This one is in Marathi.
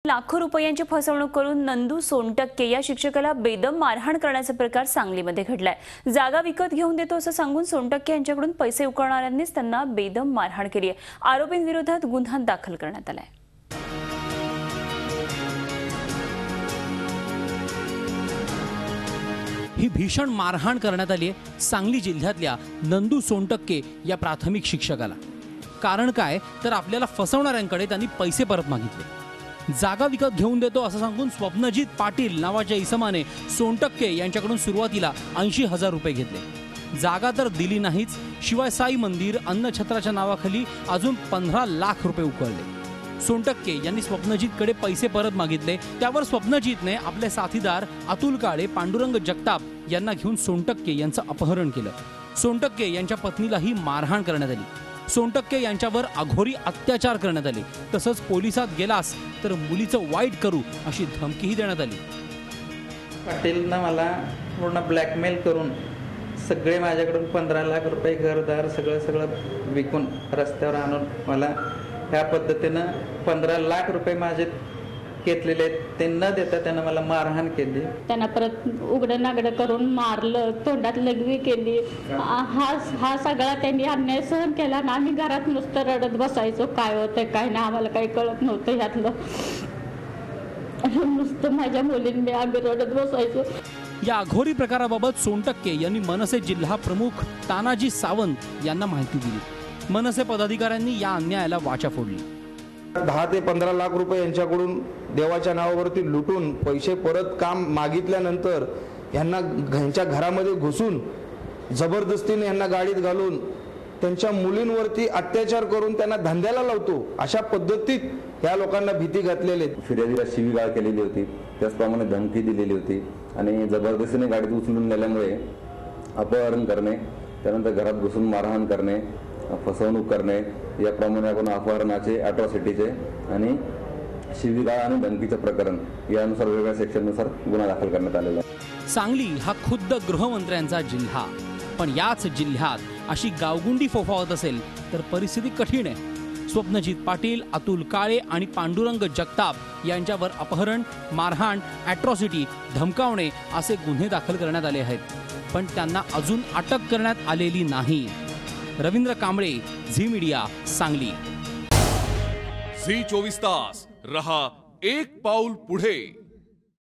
लाखो रुपयांची फसवणूक करून नंदू सोनटक्के या शिक्षकाला बेदम मारहाण करण्याचा प्रकार सांगलीमध्ये घडलाय। जागा विकत घेऊन देतो असं सांगून सोनटक्के यांच्याकडून पैसे उकळणाऱ्यांनीच त्यांना बेदम मारहाण केली आहे। आरोपींविरोधात गुन्हा दाखल करण्यात आलाय। ही भीषण मारहाण करण्यात आली आहे सांगली जिल्ह्यातल्या नंदू सोनटक्के या प्राथमिक शिक्षकाला। कारण काय तर आपल्याला फसवणाऱ्यांकडे त्यांनी पैसे परत मागितले। जागा विकत घेऊन देतो असं सांगून स्वप्नजित पाटील नावाच्या इसमाने सोनटक्के यांच्याकडून सुरुवातीला 80,000 रुपये घेतले। जागा तर दिली नाहीच, शिवाय साई मंदिर अन्नछत्राच्या नावाखाली अजून 15 लाख रुपये उकळले। सोनटक्के यांनी स्वप्नजितकडे पैसे परत मागितले। त्यावर स्वप्नजितने आपले साथीदार अतुल काळे, पांडुरंग जगताप यांना घेऊन सोनटक्के यांचं अपहरण केलं। सोनटक्के यांच्या पत्नीलाही मारहाण करण्यात आली। सोनटक्के यांच्यावर अघोरी अत्याचार करण्यात आले। तसंच पोलिसात गेलास तर मुलीचं वाईट करू अशी धमकीही देण्यात आली। पाटीलनं मला पूर्ण ब्लॅकमेल करून सगळे माझ्याकडून 15 लाख रुपये घरदार सगळं विकून रस्त्यावर आणून मला ह्या पद्धतीनं 15 लाख रुपये माझे घेतलेले आहेत। ते न देता त्यानं मला मारहाण केली। त्यांना परत उघडं नागडं करून मारलं, तोंडात लघवी केली। हा सगळा त्यांनी अन्याय सहन केला ना आम्ही घरात नुसतं रडत बसायचो। काय होतंय काय नाही आम्हाला काही कळत नव्हतं यातलं। नुसतं माझ्या मुलींनी आम्ही रडत बसायचो। या अघोरी प्रकाराबाबत सोनटक्के यांनी मनसे जिल्हा प्रमुख तानाजी सावंत यांना माहिती दिली। मनसे पदाधिकाऱ्यांनी या अन्यायाला वाचा फोडली। 10 ते 15 लाख रुपये यांच्याकडून देवाच्या नावावरती लुटून पैसे परत काम मागितल्यानंतर यांच्या घरामध्ये घुसून जबरदस्तीने यांना गाडीत घालून त्यांच्या मुलींवरती अत्याचार करून त्यांना धंद्याला लावतो अशा पद्धतीत या लोकांना भीती घातलेली आहे। फिर्यादीला शिवीगाळ केलेली होती, त्याचप्रमाणे धमकी दिलेली होती आणि जबरदस्तीने गाडीत उचलून नेल्यामुळे अपहरण करणे, त्यानंतर घरात घुसून मारहाण करणे, फसवणूक करणे याप्रमाणे आपण अपहरणाचे, अॅट्रॉसिटीचे आणि शिवीगाळ आणि धमकीचे प्रकरण यानुसार वेगवेगळ्या सेक्शननुसार गुन्हा दाखल करण्यात आलेला आहे। सांगली हा खुद्द गृहमंत्र्यांचा जिल्हा, पण याच जिल्ह्यात अशी गावगुंडी फोफावत असेल तर परिस्थिती कठीण आहे। स्वप्नजित पाटील, अतुल काळे आणि पांडुरंग जगताप यांच्यावर अपहरण, मारहाण, अॅट्रॉसिटी, धमकावणे असे गुन्हे दाखल करण्यात आले आहेत, पण त्यांना अजून अटक करण्यात आलेली नाही। रवींद्र कांबळे, झी मीडिया, सांगली। झी 24 तास रहा एक पाऊल पुढे।